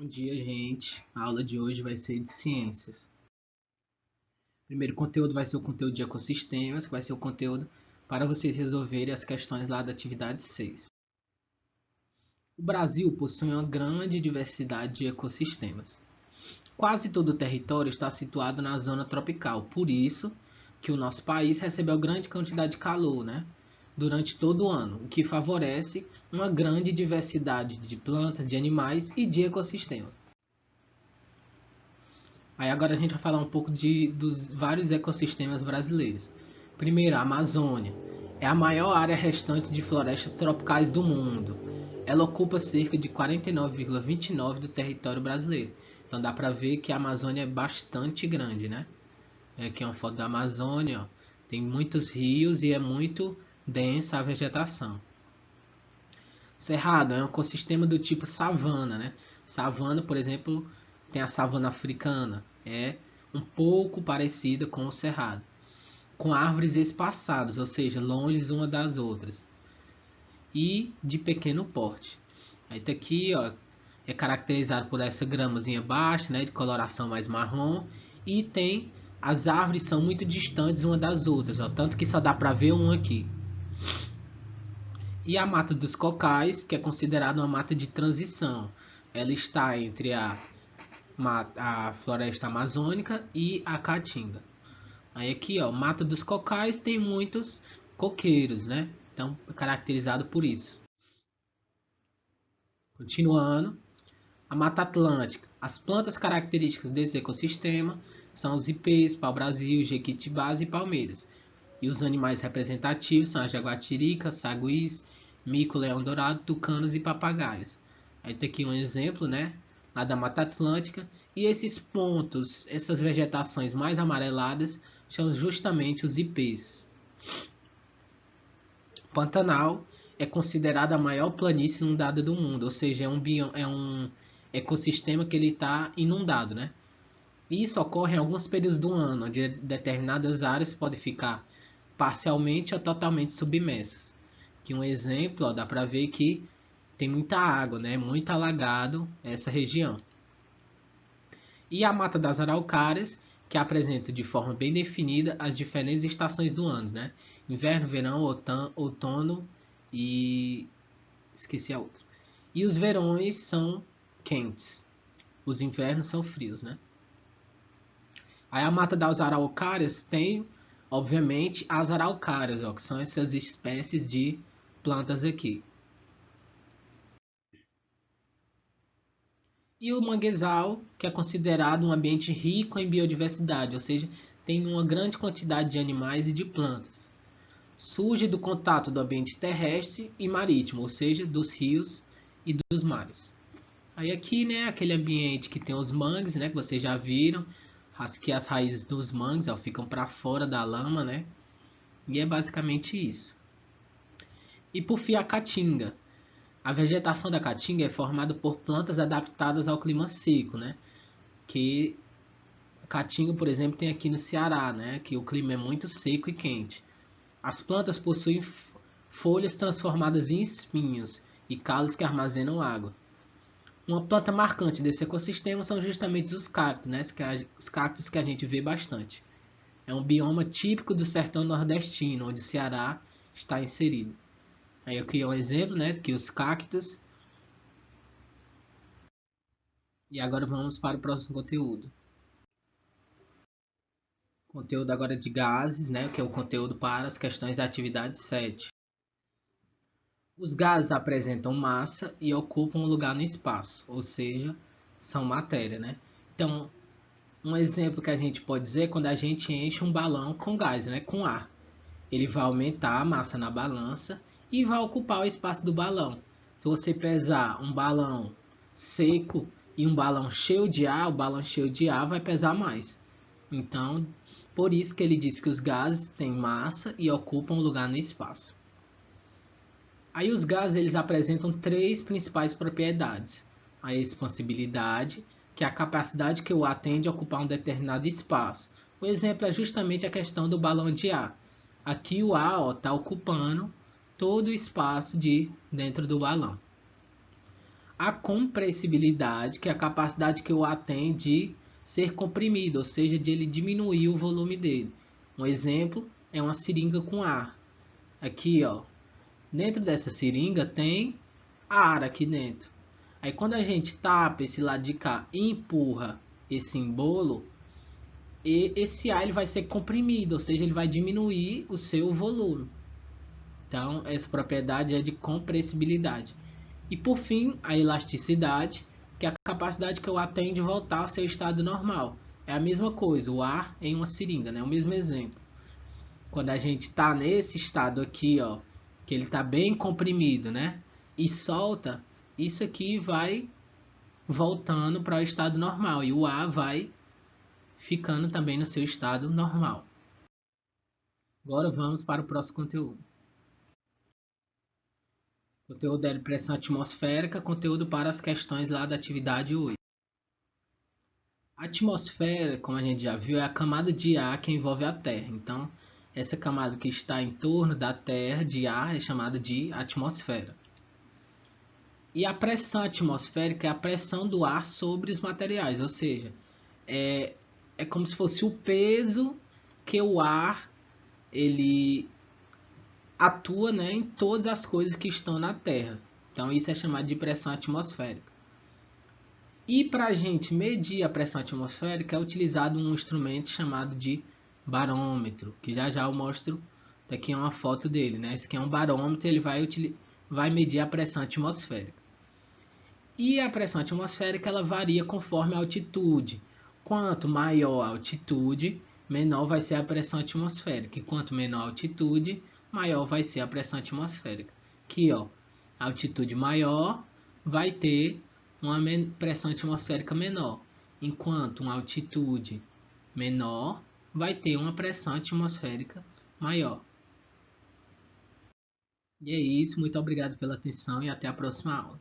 Bom dia, gente. A aula de hoje vai ser de ciências. O primeiro conteúdo vai ser o conteúdo de ecossistemas, que vai ser o conteúdo para vocês resolverem as questões lá da atividade 6. O Brasil possui uma grande diversidade de ecossistemas. Quase todo o território está situado na zona tropical, por isso que o nosso país recebeu grande quantidade de calor, durante todo o ano, o que favorece uma grande diversidade de plantas, de animais e de ecossistemas. Aí agora a gente vai falar um pouco dos vários ecossistemas brasileiros. Primeiro, a Amazônia. É a maior área restante de florestas tropicais do mundo. Ela ocupa cerca de 49,29% do território brasileiro. Então dá para ver que a Amazônia é bastante grande, né? Aqui é uma foto da Amazônia, ó. Tem muitos rios e é muito densa a vegetação. Cerrado é um ecossistema do tipo savana, né? Savana, por exemplo, tem a savana africana, é um pouco parecida com o cerrado, com árvores espaçadas, ou seja, longe uma das outras, e de pequeno porte. Aí tá aqui, ó, é caracterizado por essa gramazinha baixa, né, de coloração mais marrom, e tem as árvores são muito distantes uma das outras, ó, tanto que só dá para ver uma aqui. E a mata dos cocais, que é considerada uma mata de transição. Ela está entre a floresta amazônica e a caatinga. Aí aqui, ó, mata dos cocais tem muitos coqueiros, né? Então, é caracterizado por isso. Continuando, a Mata Atlântica. As plantas características desse ecossistema são os ipês, pau-brasil, jequitibás e palmeiras. E os animais representativos são as jaguatiricas, saguis, mico, leão-dourado, tucanos e papagaios. Aí tem aqui um exemplo, né? Lá da Mata Atlântica. E esses pontos, essas vegetações mais amareladas, são justamente os ipês. Pantanal é considerada a maior planície inundada do mundo, ou seja, é um ecossistema que ele está inundado, né? E isso ocorre em alguns períodos do ano, onde determinadas áreas podem ficar parcialmente ou totalmente submersas. Aqui um exemplo, ó, dá para ver que tem muita água, né? Muito alagado essa região. E a Mata das Araucárias, que apresenta de forma bem definida as diferentes estações do ano, né? Inverno, verão, outono e esqueci a outra. E os verões são quentes, os invernos são frios, né? Aí a Mata das Araucárias tem, obviamente, as araucárias, ó, que são essas espécies de plantas aqui. E o manguezal, que é considerado um ambiente rico em biodiversidade, ou seja, tem uma grande quantidade de animais e de plantas. Surge do contato do ambiente terrestre e marítimo, ou seja, dos rios e dos mares. Aí aqui, né, aquele ambiente que tem os mangues, né, que vocês já viram, que as raízes dos mangues ó, ficam para fora da lama, né? E é basicamente isso. E por fim a caatinga. A vegetação da caatinga é formada por plantas adaptadas ao clima seco, né? Que caatinga, por exemplo, tem aqui no Ceará, né? Que o clima é muito seco e quente. As plantas possuem folhas transformadas em espinhos e calos que armazenam água. Uma planta marcante desse ecossistema são justamente os cactos, né? Os cactos que a gente vê bastante. É um bioma típico do sertão nordestino, onde o Ceará está inserido. Aí eu criei um exemplo, né, que os cactos. E agora vamos para o próximo conteúdo. Conteúdo agora de gases, né, que é o conteúdo para as questões da atividade 7. Os gases apresentam massa e ocupam um lugar no espaço, ou seja, são matéria, né? Então, um exemplo que a gente pode dizer é quando a gente enche um balão com gás, né, com ar. Ele vai aumentar a massa na balança e vai ocupar o espaço do balão. Se você pesar um balão seco e um balão cheio de ar, o balão cheio de ar vai pesar mais. Então, por isso que ele diz que os gases têm massa e ocupam lugar no espaço. Aí os gases eles apresentam três principais propriedades. A expansibilidade, que é a capacidade que o ar tem de ocupar um determinado espaço. O exemplo é justamente a questão do balão de ar. Aqui o ar está ocupando todo o espaço dentro do balão. a compressibilidade, que é a capacidade que o ar tem de ser comprimido, ou seja, de ele diminuir o volume dele. Um exemplo é uma seringa com ar. Aqui, ó, dentro dessa seringa tem ar aqui dentro. Aí quando a gente tapa esse lado de cá e empurra esse embolo, e esse ar ele vai ser comprimido, ou seja, ele vai diminuir o seu volume. Então, essa propriedade é de compressibilidade. E por fim, a elasticidade, que é a capacidade que o ar tem de voltar ao seu estado normal. É a mesma coisa, o ar em uma seringa, né? O mesmo exemplo. Quando a gente está nesse estado aqui, ó, que ele está bem comprimido, né? E solta, isso aqui vai voltando para o estado normal e o ar vai ficando também no seu estado normal. Agora vamos para o próximo conteúdo. Conteúdo é de pressão atmosférica, conteúdo para as questões lá da atividade 8. A atmosfera, como a gente já viu, é a camada de ar que envolve a Terra. Então, essa camada que está em torno da Terra de ar é chamada de atmosfera. E a pressão atmosférica é a pressão do ar sobre os materiais, ou seja, é como se fosse o peso que o ar ele atua, né, em todas as coisas que estão na Terra. Então isso é chamado de pressão atmosférica. E para a gente medir a pressão atmosférica é utilizado um instrumento chamado de barômetro, que já já eu mostro, daqui é uma foto dele, né? Esse aqui é um barômetro, ele vai medir a pressão atmosférica. E a pressão atmosférica ela varia conforme a altitude. Quanto maior a altitude, menor vai ser a pressão atmosférica. E quanto menor a altitude, maior vai ser a pressão atmosférica. Aqui, ó, a altitude maior vai ter uma pressão atmosférica menor, enquanto uma altitude menor vai ter uma pressão atmosférica maior. E é isso, muito obrigado pela atenção e até a próxima aula.